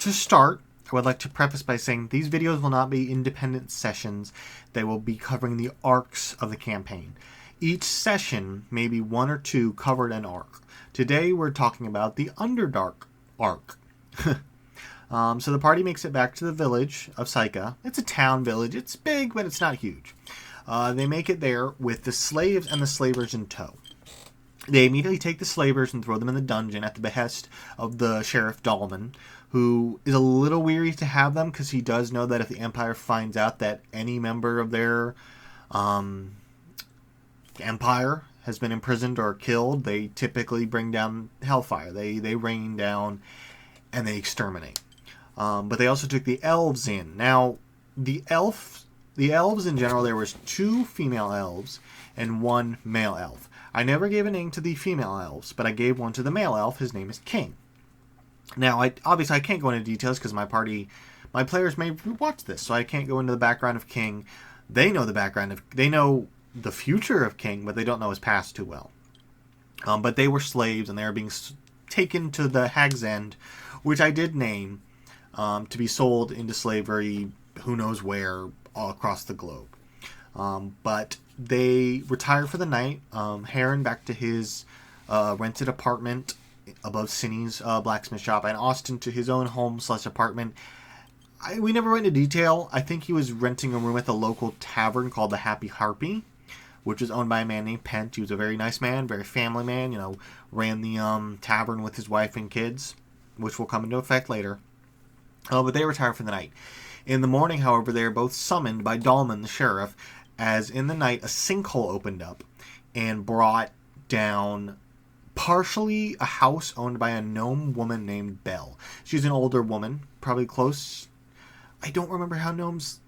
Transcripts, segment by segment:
To start, I would like to preface by saying these videos will not be independent sessions. They will be covering the arcs of the campaign. Each session, maybe one or two, covered an arc. Today we're talking about the Underdark arc. So the party makes it back to the village of Psycha. It's a town village. It's big, but it's not huge. They make it there with the slaves and the slavers in tow. They immediately take the slavers and throw them in the dungeon at the behest of the Sheriff Dahlman, who is a little weary to have them because he does know that if the Empire finds out that any member of their empire has been imprisoned or killed, they typically bring down hellfire. They rain down and they exterminate. But they also took the elves in. Now, the elves in general, there was 2 female elves and 1 male elf. I never gave a name to the female elves, but I gave one to the male elf. His name is King. Now, obviously, I can't go into details because my players may watch this, so I can't go into the background of King. They know the future of King, but they don't know his past too well. But they were slaves, and they were being taken to the Hag's End, which I did name, to be sold into slavery, who knows where, all across the globe. But they retire for the night. Heron back to his rented apartment above Cinny's blacksmith shop, and Austin to his own home/apartment. We never went into detail. I think he was renting a room at the local tavern called the Happy Harpy, which was owned by a man named Pent. He was a very nice man, very family man, ran the tavern with his wife and kids, which will come into effect later. But they retire for the night. In the morning, however, they are both summoned by Dahlman, the sheriff, as in the night a sinkhole opened up and brought down partially a house owned by a gnome woman named Belle. She's an older woman, probably close. I don't remember how gnomes...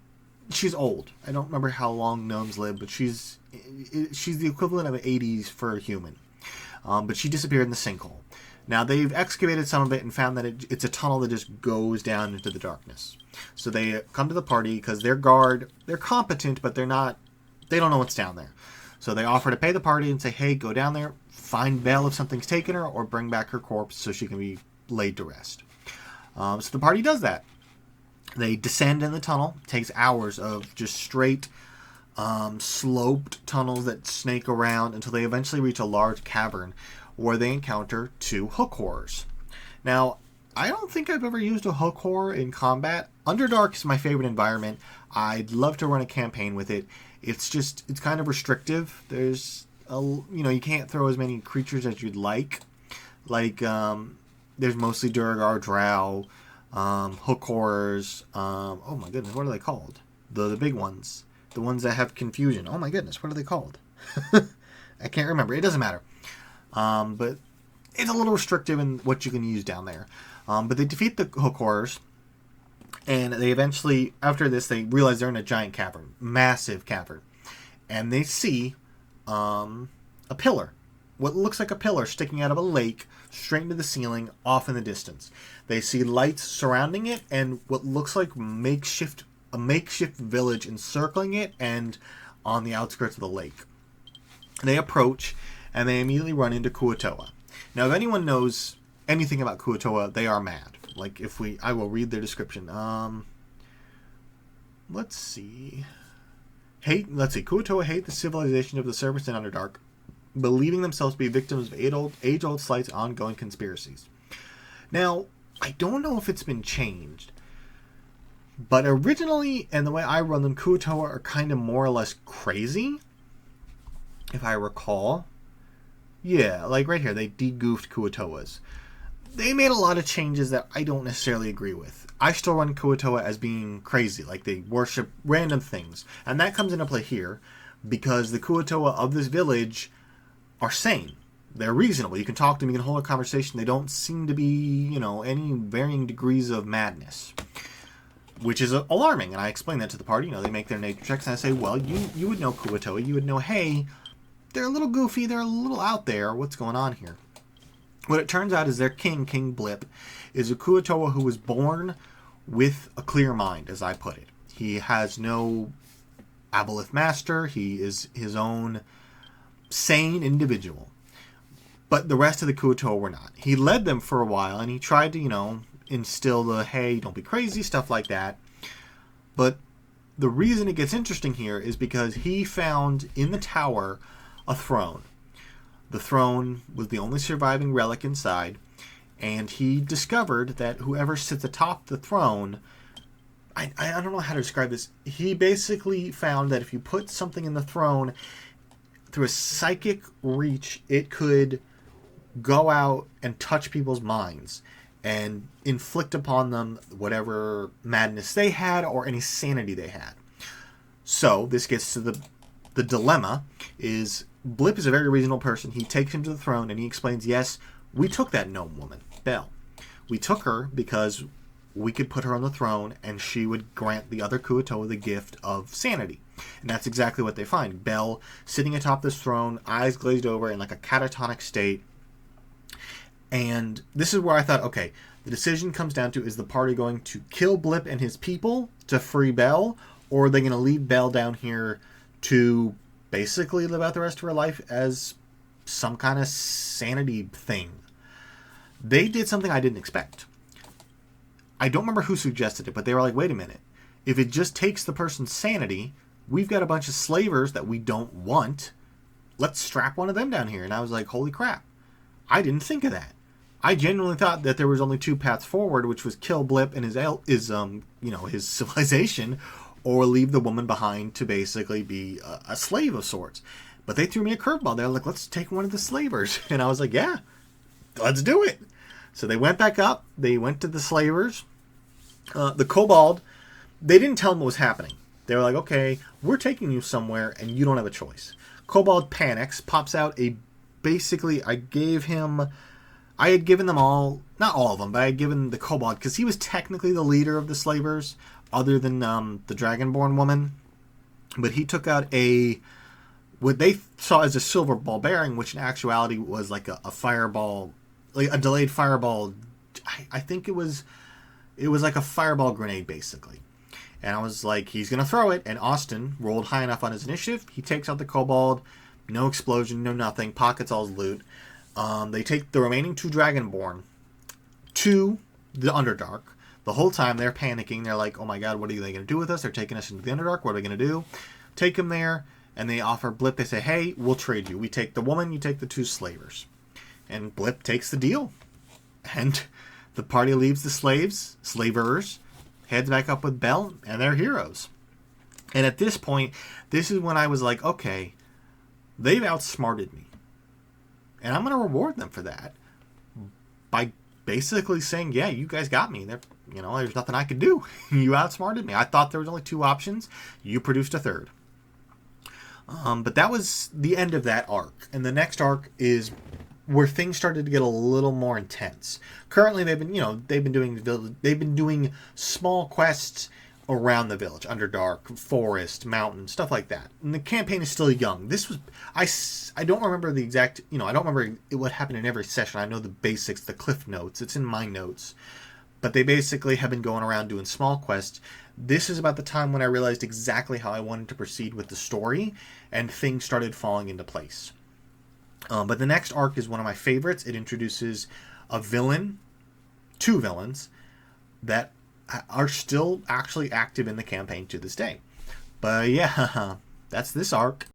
She's old. I don't remember how long gnomes live, but she's the equivalent of an 80s for a human. But she disappeared in the sinkhole. Now, they've excavated some of it and found that it's a tunnel that just goes down into the darkness. So they come to the party because they're competent, but they don't know what's down there. So they offer to pay the party and say, hey, go down there, find Belle if something's taken her, or bring back her corpse so she can be laid to rest. So the party does that. They descend in the tunnel. It takes hours of just straight sloped tunnels that snake around until they eventually reach a large cavern where they encounter 2 hook horrors. Now, I don't think I've ever used a hook horror in combat. Underdark is my favorite environment. I'd love to run a campaign with it. It's kind of restrictive. There's you can't throw as many creatures as you'd like. There's mostly Durgar, Drow, hook horrors. Oh my goodness, what are they called? The big ones. The ones that have confusion. Oh my goodness, what are they called? I can't remember. It doesn't matter. But it's a little restrictive in what you can use down there. But they defeat the hook horrors, and they eventually, after this, they realize they're in a giant cavern, massive cavern, and they see a pillar, what looks like a pillar sticking out of a lake straight into the ceiling off in the distance. They see lights surrounding it and what looks like a makeshift village encircling it and on the outskirts of the lake. They approach, and they immediately run into Kuo-toa. Now, if anyone knows anything about Kuo-toa, they are mad. I will read their description. Let's see. Kuo-toa hate the civilization of the servants in Underdark, believing themselves to be victims of age-old slights, ongoing conspiracies. Now, I don't know if it's been changed, but originally, and the way I run them, Kuo-toa are kind of more or less crazy, if I recall. Yeah, like right here, they de-goofed Kuo-toas. They made a lot of changes that I don't necessarily agree with. I still run Kuo-toa as being crazy, like they worship random things. And that comes into play here, because the Kuo-toa of this village are sane. They're reasonable. You can talk to them, you can hold a conversation. They don't seem to be, any varying degrees of madness, which is alarming. And I explain that to the party. They make their nature checks, and I say, well, you would know Kuo-toa. You would know, hey, they're a little goofy, they're a little out there. What's going on here? What it turns out is their king, King Blip, is a Kuo-toa who was born with a clear mind, as I put it. He has no aboleth master. He is his own sane individual. But the rest of the Kuo-toa were not. He led them for a while, and he tried to, instill the, hey, don't be crazy, stuff like that. But the reason it gets interesting here is because he found in the tower a throne. The throne was the only surviving relic inside, and he discovered that whoever sits atop the throne, I don't know how to describe this. He basically found that if you put something in the throne, through a psychic reach, it could go out and touch people's minds and inflict upon them whatever madness they had or any sanity they had. So this gets to the dilemma is Blip is a very reasonable person. He takes him to the throne and he explains, yes, we took that gnome woman, Belle. We took her because we could put her on the throne and she would grant the other Kuo-toa the gift of sanity. And that's exactly what they find. Belle sitting atop this throne, eyes glazed over in like a catatonic state. And this is where I thought, okay, the decision comes down to, is the party going to kill Blip and his people to free Belle, or are they going to leave Belle down here to basically live out the rest of her life as some kind of sanity thing? They did something I didn't expect. I don't remember who suggested it, but they were like, wait a minute. If it just takes the person's sanity, we've got a bunch of slavers that we don't want. Let's strap one of them down here. And I was like, holy crap. I didn't think of that. I genuinely thought that there was only two paths forward, which was kill Blip and his civilization, or leave the woman behind to basically be a slave of sorts. But they threw me a curveball. They're like, let's take one of the slavers. And I was like, yeah, let's do it. So they went back up. They went to the slavers. The kobold, they didn't tell them what was happening. They were like, okay, we're taking you somewhere and you don't have a choice. Kobold panics, pops out basically, I had given them all, not all of them, but I had given the kobold, because he was technically the leader of the slavers, other than the dragonborn woman. But he took out what they saw as a silver ball bearing, which in actuality was like a fireball, like a delayed fireball. I think it was like a fireball grenade, basically. And I was like, he's going to throw it. And Austin rolled high enough on his initiative. He takes out the kobold. No explosion, no nothing. Pockets all his loot. They take the remaining two dragonborn to the Underdark. The whole time they're panicking. They're like, oh my god, what are they going to do with us? They're taking us into the Underdark. What are we going to do? Take them there. And they offer Blip. They say, hey, we'll trade you. We take the woman. You take the two slavers. And Blip takes the deal. And the party leaves the slavers, heads back up with Belle and their heroes. And at this point, this is when I was like, okay, they've outsmarted me. And I'm going to reward them for that by basically saying, yeah, you guys got me. There's nothing I could do. You outsmarted me. I thought there was only two options. You produced a third. But that was the end of that arc. And the next arc is where things started to get a little more intense. Currently, they've been doing small quests around the village, Underdark, forest, mountain, stuff like that. And the campaign is still young. This was I don't remember the exact, I don't remember what happened in every session. I know the basics, the cliff notes. It's in my notes. But they basically have been going around doing small quests. This is about the time when I realized exactly how I wanted to proceed with the story, and things started falling into place. But the next arc is one of my favorites. It introduces two villains, that are still actually active in the campaign to this day. But yeah, that's this arc.